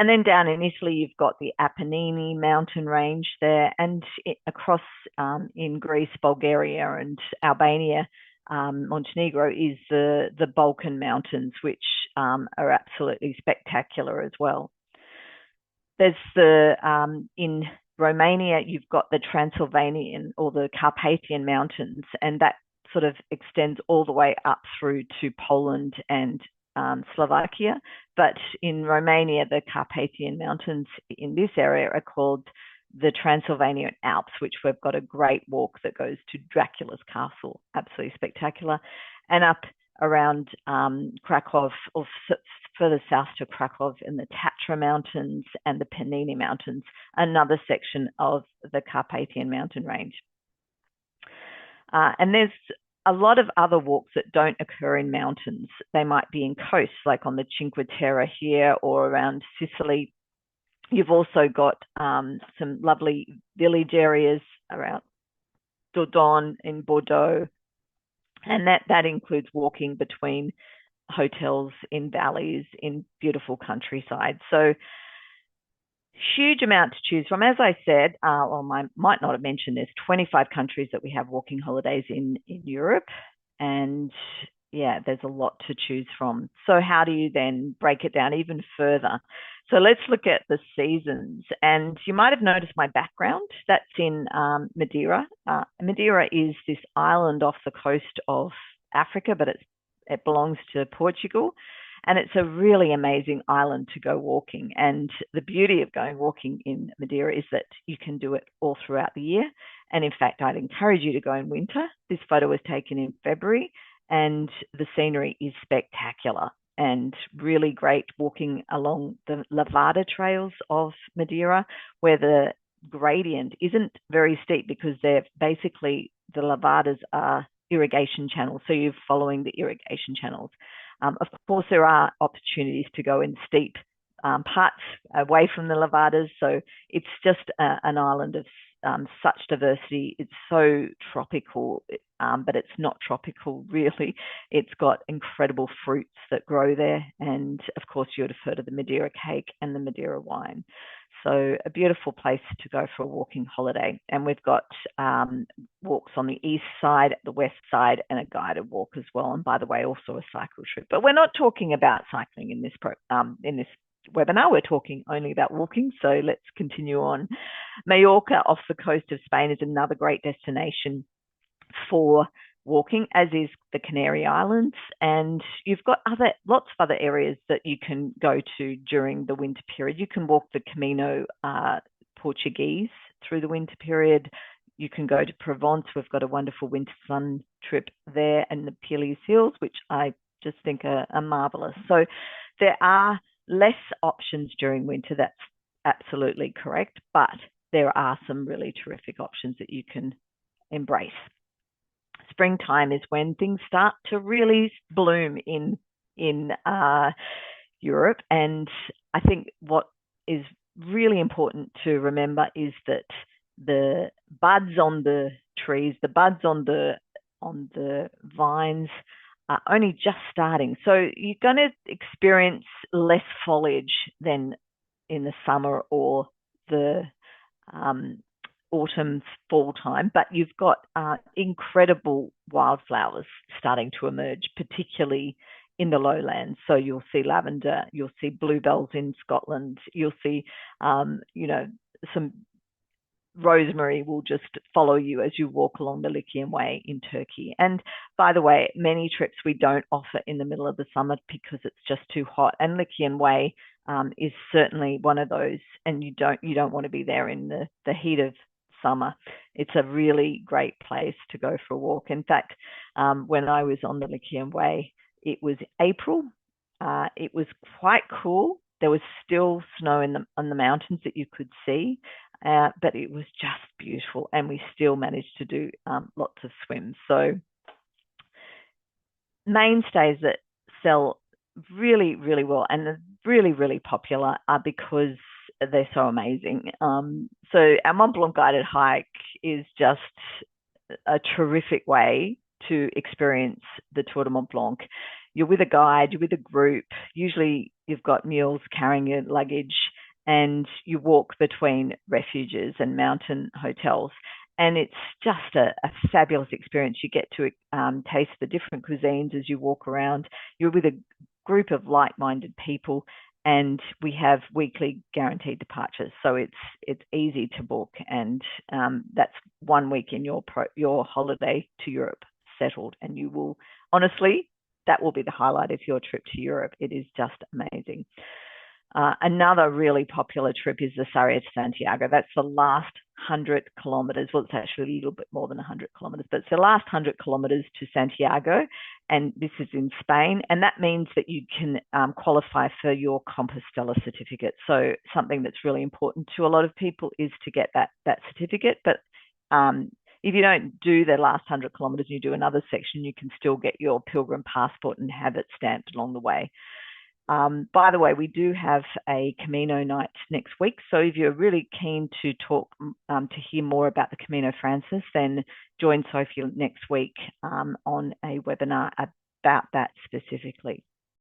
And then down in Italy, you've got the Apennine mountain range there, and across in Greece, Bulgaria, and Albania, Montenegro is the Balkan Mountains, which are absolutely spectacular as well. There's in Romania, you've got the Transylvanian or the Carpathian Mountains, and that sort of extends all the way up through to Poland and Slovakia. But in Romania, the Carpathian Mountains in this area are called the Transylvanian Alps, which we've got a great walk that goes to Dracula's castle, absolutely spectacular. And up around Krakow, or further south to Krakow, in the Tatra Mountains and the Pennine Mountains, another section of the Carpathian mountain range. And there's a lot of other walks that don't occur in mountains. They might be in coasts, like on the Cinque Terre here or around Sicily. You've also got some lovely village areas around Dordogne in Bordeaux, and that includes walking between hotels in valleys in beautiful countryside. So huge amount to choose from. As I said, well, I might not have mentioned, there's 25 countries that we have walking holidays in Europe, and yeah, there's a lot to choose from. So how do you then break it down even further? So let's look at the seasons. And you might have noticed my background. That's in Madeira. Madeira is this island off the coast of Africa, but it belongs to Portugal. And it's a really amazing island to go walking. And the beauty of going walking in Madeira is that you can do it all throughout the year. And in fact, I'd encourage you to go in winter. This photo was taken in February, and the scenery is spectacular and really great walking along the Lavada trails of Madeira, where the gradient isn't very steep because they're basically, the Lavadas are irrigation channels. So you're following the irrigation channels. Of course, there are opportunities to go in steep parts away from the Lavadas. So it's just an island of such diversity. It's so tropical, but it's not tropical really. It's got incredible fruits that grow there. And of course, you would have heard of the Madeira cake and the Madeira wine. So a beautiful place to go for a walking holiday. And we've got walks on the east side, the west side, and a guided walk as well. And by the way, also a cycle trip. But we're not talking about cycling in this webinar. We're talking only about walking. So let's continue on. Mallorca off the coast of Spain is another great destination for walking, as is the Canary Islands, and you've got lots of other areas that you can go to during the winter period. You can walk the Camino Portuguese through the winter period. You can go to Provence. We've got a wonderful winter sun trip there, and the Piles Hills, which I just think are marvelous. So there are less options during winter. That's absolutely correct, but there are some really terrific options that you can embrace. Springtime is when things start to really bloom in Europe. And I think what is really important to remember is that the buds on the trees, the buds on the vines are only just starting. So you're going to experience less foliage than in the summer or the autumn, fall time, but you've got incredible wildflowers starting to emerge, particularly in the lowlands. So you'll see lavender, you'll see bluebells in Scotland, you'll see, some rosemary will just follow you as you walk along the Lycian Way in Turkey. And by the way, many trips we don't offer in the middle of the summer because it's just too hot. And Lycian Way is certainly one of those, and you don't want to be there in the heat of summer. It's a really great place to go for a walk. In fact, when I was on the Lycian Way, it was April. It was quite cool. There was still snow on the mountains that you could see, but it was just beautiful, and we still managed to do lots of swims. So mainstays that sell really, really well and are really, really popular are because they're so amazing. So our Mont Blanc guided hike is just a terrific way to experience the Tour de Mont Blanc. you're with a guide, you're with a group. Usually you've got mules carrying your luggage, and you walk between refuges and mountain hotels. And it's just a fabulous experience. You get to taste the different cuisines as you walk around. You're with a group of like-minded people, and we have weekly guaranteed departures, so it's easy to book. And that's 1 week in your holiday to Europe settled, and you will, honestly, that will be the highlight of your trip to Europe. It is just amazing. Another really popular trip is the Sarria to Santiago. That's the last 100 kilometers. Well, it's actually a little bit more than 100 kilometers, but it's the last 100 kilometers to Santiago. And this is in Spain. And that means that you can qualify for your Compostela certificate. So something that's really important to a lot of people is to get that certificate. But if you don't do the last 100 kilometers, you do another section, you can still get your pilgrim passport and have it stamped along the way. By the way, we do have a Camino night next week. So if you're really keen to talk, to hear more about the Camino Frances, then join Sophie next week on a webinar about that specifically.